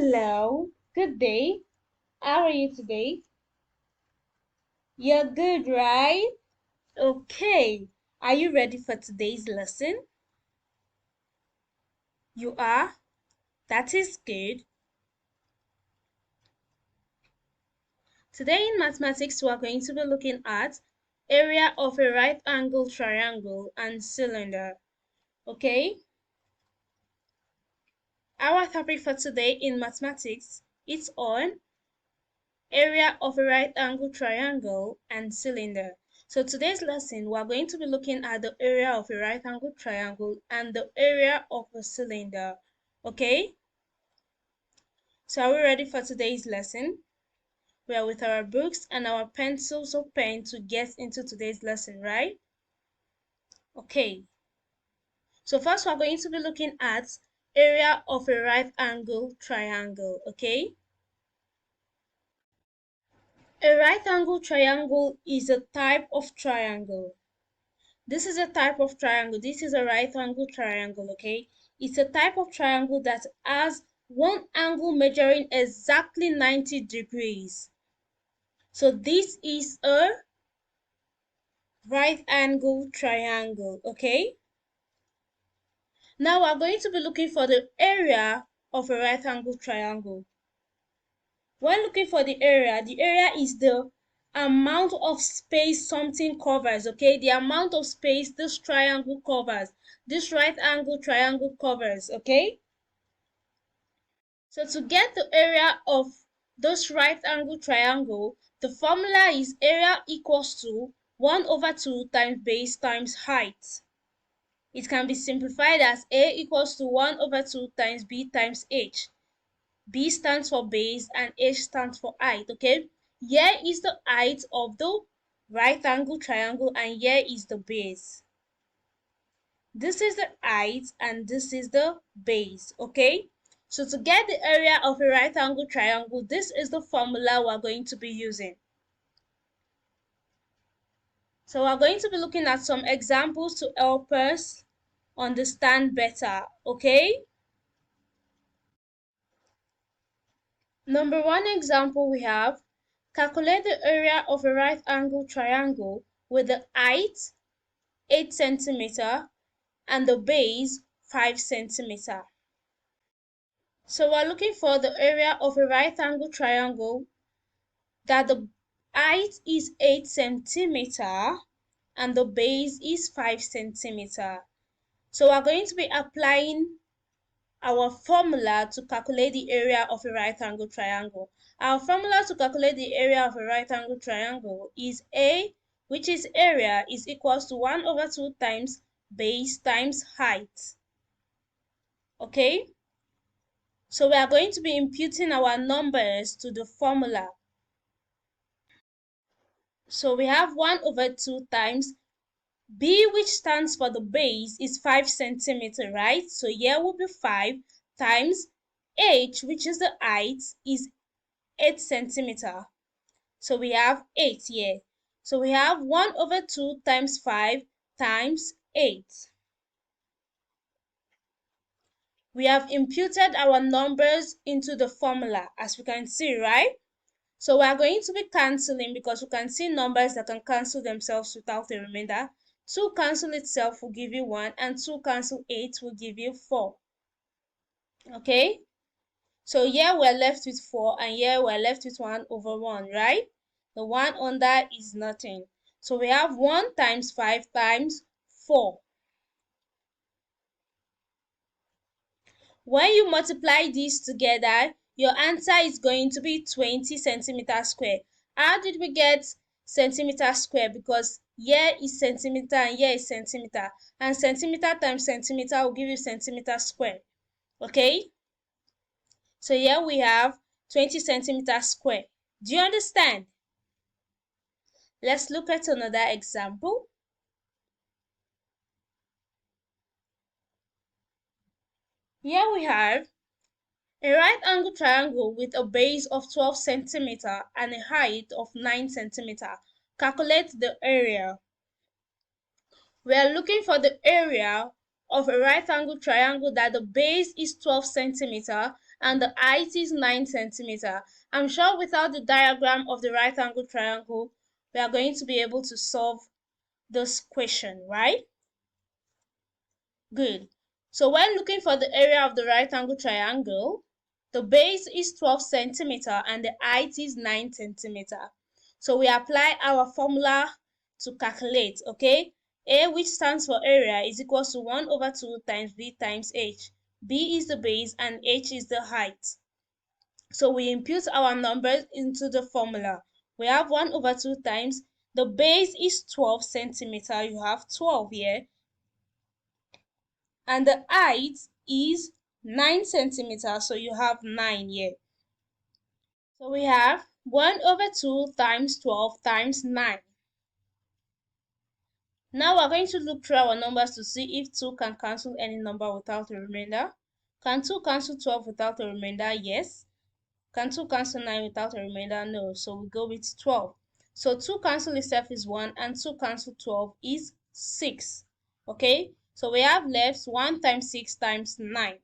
Hello, good day. How are you today? You're good, right? Okay. Are you ready for today's lesson? You are? That is good. Today in mathematics, we are going to be looking at area of a right angle triangle and cylinder. Okay? Our topic for today in mathematics is on area of a right angle triangle and cylinder. So today's lesson, we are going to be looking at the area of a right angle triangle and the area of a cylinder. Okay? So are we ready for today's lesson? We are with our books and our pencils or pen to get into today's lesson, right? Okay. So first we are going to be looking at area of a right angle triangle, okay? A right angle triangle is a type of triangle. This is a type of triangle. This is a right angle triangle, okay? It's a type of triangle that has one angle measuring exactly 90 degrees. So this is a right angle triangle, okay? Now we're going to be looking for the area of a right angle triangle. When looking for the area is the amount of space something covers, okay? The amount of space this triangle covers, this right angle triangle covers, okay? So to get the area of this right angle triangle, the formula is area equals to 1 over 2 times base times height. It can be simplified as A equals to 1 over 2 times B times H. B stands for base and H stands for height, okay? Here is the height of the right angle triangle and here is the base. This is the height and this is the base, okay? So to get the area of a right angle triangle, this is the formula we're going to be using. So we're going to be looking at some examples to help us understand better, okay? Number one example we have, calculate the area of a right angle triangle with the height 8 centimeter and the base 5 centimeter. So we're looking for the area of a right angle triangle that the height is 8 centimeter and the base is 5 centimeter. So we're going to be applying our formula to calculate the area of a right angle triangle. Our formula to calculate the area of a right angle triangle is A, which is area, is equals to 1 over 2 times base times height. Okay? So we are going to be imputing our numbers to the formula. So we have 1 over 2 times B, which stands for the base, is 5 centimeter, right? So here will be 5 times H, which is the height, is 8 centimeter. So we have 8 here. So we have 1 over 2 times 5 times 8. We have imputed our numbers into the formula, as we can see, right? So we are going to be cancelling because we can see numbers that can cancel themselves without a remainder. 2 cancel itself will give you 1 and 2 cancel 8 will give you 4. Okay? So here we're left with 4 and here we're left with 1 over 1, right? The 1 under is nothing. So we have 1 times 5 times 4. When you multiply these together, your answer is going to be 20 centimeter square. How did we get centimeter square? Because here is centimeter and here is centimeter. And centimeter times centimeter will give you centimeter square. Okay? So here we have 20 centimeter square. Do you understand? Let's look at another example. Here we have a right angle triangle with a base of 12 centimeter and a height of 9 centimeter. Calculate the area. We are looking for the area of a right angle triangle that the base is 12 centimeter and the height is 9 centimeter. I'm sure without the diagram of the right angle triangle, we are going to be able to solve this question, right? Good. So when looking for the area of the right angle triangle, the base is 12 centimeter and the height is 9 centimeter. So we apply our formula to calculate, okay? A, which stands for area, is equals to 1 over 2 times B times H. B is the base and H is the height. So we input our numbers into the formula. We have 1 over 2 times, the base is 12 centimeter, you have 12 here, and the height is 9 centimeters, so you have 9 here. So we have 1 over 2 times 12 times 9. Now we're going to look through our numbers to see if 2 can cancel any number without a remainder. Can 2 cancel 12 without a remainder? Yes. Can 2 cancel 9 without a remainder? No. So we go with 12. So 2 cancel itself is 1 and 2 cancel 12 is 6. Okay? So we have left 1 times 6 times 9.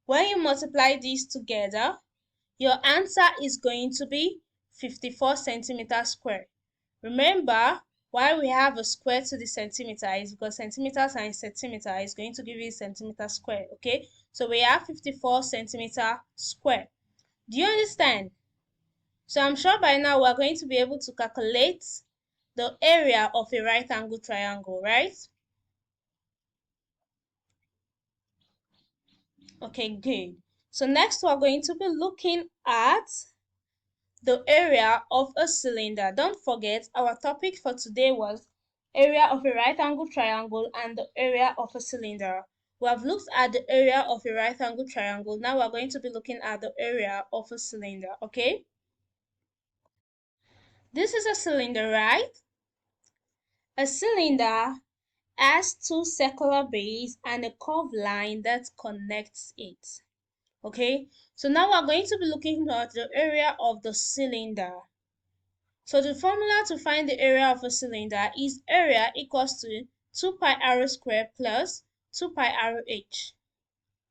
When you multiply these together, your answer is going to be 54 centimeters square. Remember, why we have a square to the centimeter is because centimeters and centimeter is going to give you centimeter square, okay? So we have 54 centimeter square. Do you understand? So I'm sure by now we're going to be able to calculate the area of a right angle triangle, right? Okay, good. So next we're going to be looking at the area of a cylinder. Don't forget, our topic for today was area of a right angle triangle and the area of a cylinder. We have looked at the area of a right angle triangle. Now we're going to be looking at the area of a cylinder, okay? This is a cylinder, right? A cylinder has two circular bases and a curved line that connects it. Okay, so now we're going to be looking at the area of the cylinder. So the formula to find the area of a cylinder is area equals to 2 pi r squared plus 2 pi r h.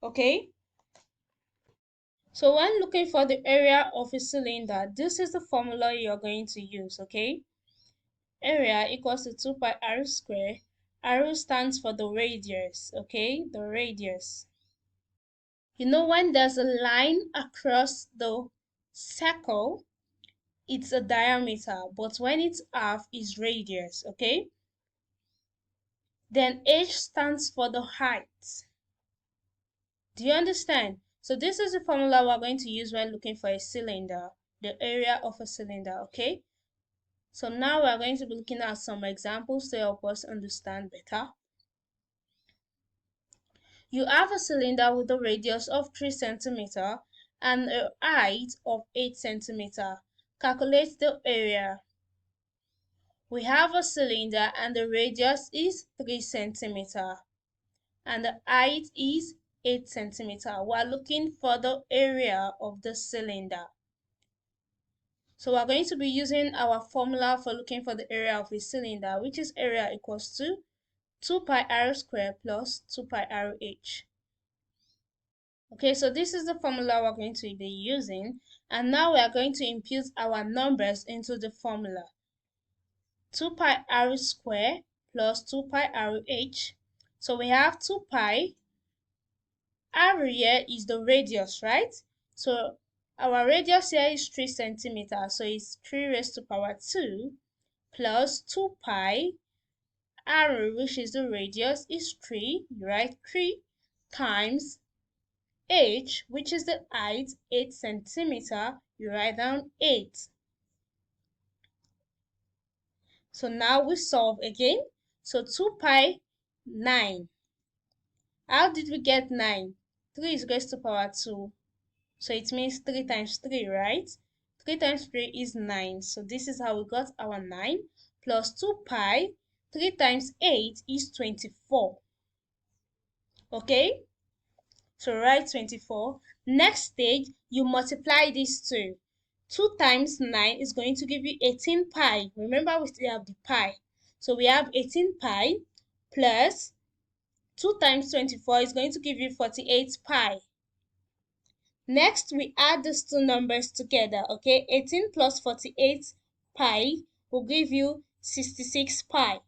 Okay, so when looking for the area of a cylinder, this is the formula you're going to use. Okay, area equals to 2 pi r squared. R stands for the radius. Okay, the radius. You know, when there's a line across the circle, it's a diameter, but when it's half, it's radius, okay? Then H stands for the height. Do you understand? So this is the formula we're going to use when looking for a cylinder, the area of a cylinder, okay? So now we're going to be looking at some examples to help us understand better. You have a cylinder with a radius of 3 centimeter and a height of 8 centimeter. Calculate the area. We have a cylinder and the radius is 3 centimeter and the height is 8 centimeter. We're looking for the area of the cylinder. So we're going to be using our formula for looking for the area of a cylinder, which is area equals to 2 pi r squared plus 2 pi r h. Okay, so this is the formula we're going to be using, and now we are going to input our numbers into the formula. 2 pi r squared plus 2 pi r h. So we have 2 pi. R here is the radius, right? So our radius here is 3 centimeters, so it's 3 raised to power 2 plus 2 pi. R, which is the radius, is 3. You write 3 times h, which is the height, 8 centimeter. You write down 8. So now we solve again. So 2 pi, 9. How did we get 9? 3 is raised to power 2. So it means 3 times 3, right? 3 times 3 is 9. So this is how we got our 9. Plus 2 pi. 3 times 8 is 24. Okay? So write 24. Next stage, you multiply these two. 2 times 9 is going to give you 18 pi. Remember, we still have the pi. So we have 18 pi plus 2 times 24 is going to give you 48 pi. Next, we add these two numbers together, okay? 18 plus 48 pi will give you 66 pi.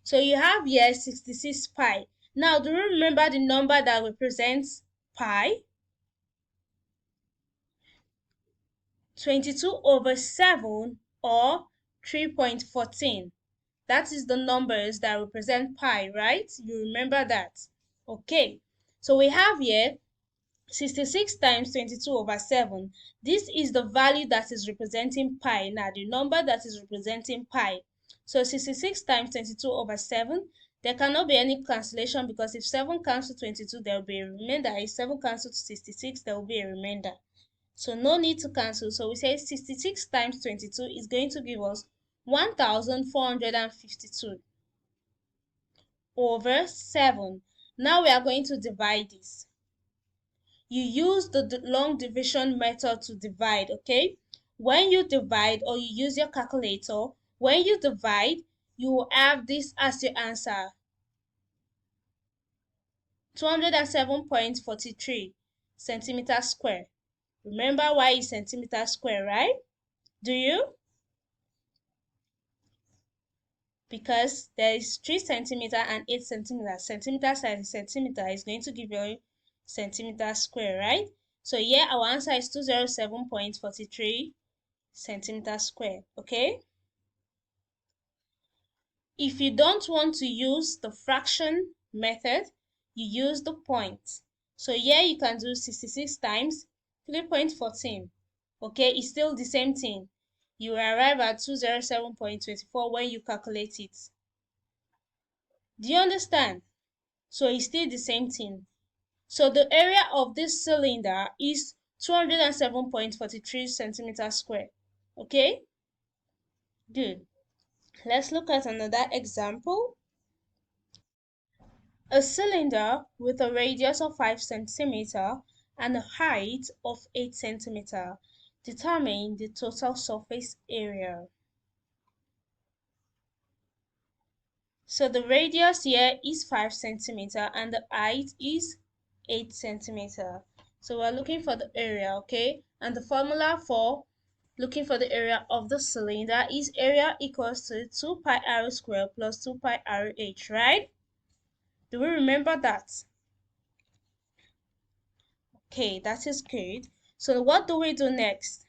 So you have here 66 pi. Now, do you remember the number that represents pi? 22 over 7 or 3.14. That is the numbers that represent pi, right? You remember that? Okay. So we have here 66 times 22 over 7. This is the value that is representing pi. Now, the number that is representing pi. So 66 times 22 over 7. There cannot be any cancellation because if 7 cancels 22, there will be a remainder. If 7 cancels 66, there will be a remainder. So no need to cancel. So we say 66 times 22 is going to give us 1452 over 7. Now we are going to divide this. You use the long division method to divide, okay? When you divide or you use your calculator, when you divide, you will have this as your answer. 207.43 centimeters square. Remember why it's centimeter square, right? Do you? Because there is 3 centimeter and 8 centimeter. Centimeter times centimeter is going to give you centimeter square, right? So here our answer is 207.43 centimeter square, okay? If you don't want to use the fraction method, you use the point. So here you can do 66 times 3.14. Okay, it's still the same thing. You arrive at 207.24 when you calculate it. Do you understand? So it's still the same thing. So the area of this cylinder is 207.43 centimeters square. Okay? Good. Let's look at another example. A cylinder with a radius of 5 cm and a height of 8 cm. Determine the total surface area. So the radius here is 5 cm and the height is 8 cm. So we're looking for the area, okay? And the formula for looking for the area of the cylinder is area equals to 2 pi r squared plus 2 pi r h, right? Do we remember that? Okay, that is good. So what do we do next?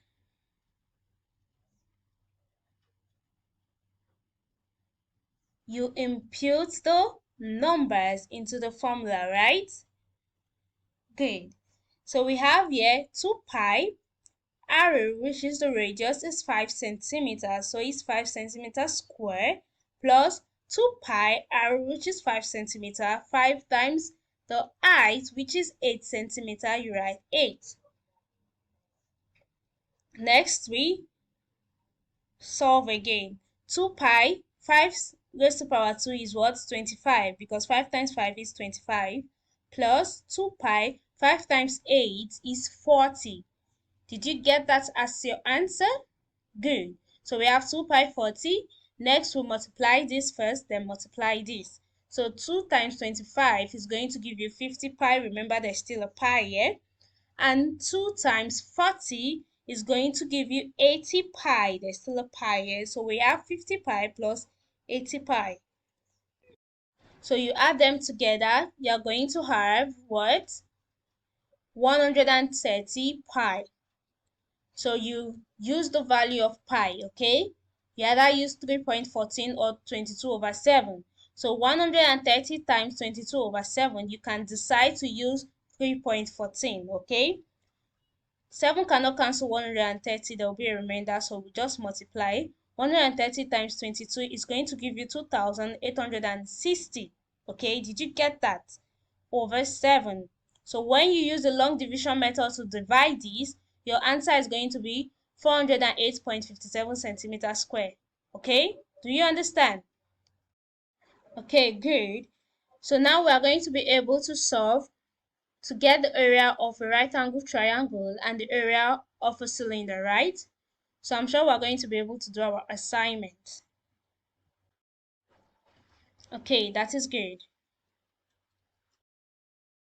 You impute the numbers into the formula, right? Good. So we have here 2 pi r, which is the radius, is 5 centimeters, so it's 5 centimeters square, plus 2 pi r, which is 5 centimeter, 5 times the height, which is 8 centimeter, you write 8. Next, we solve again. 2 pi, 5 raised to power 2 is what? 25, because 5 times 5 is 25, plus 2 pi, 5 times 8 is 40. Did you get that as your answer? Good. So we have 2 pi 40. Next, we'll multiply this first, then multiply this. So 2 times 25 is going to give you 50 pi. Remember, there's still a pi here. And 2 times 40 is going to give you 80 pi. There's still a pi here. So we have 50 pi plus 80 pi. So you add them together, you're going to have what? 130 pi. So you use the value of pi, okay? You either use 3.14 or 22 over 7. So 130 times 22 over 7, you can decide to use 3.14, okay? 7 cannot cancel 130, there will be a remainder, so we just multiply. 130 times 22 is going to give you 2,860. Okay, did you get that? Over 7. So when you use the long division method to divide these, your answer is going to be 408.57 centimeters square. Okay, do you understand? Okay, good. So now we are going to be able to solve to get the area of a right angle triangle and the area of a cylinder, right? So I'm sure we're going to be able to do our assignment. Okay, that is good.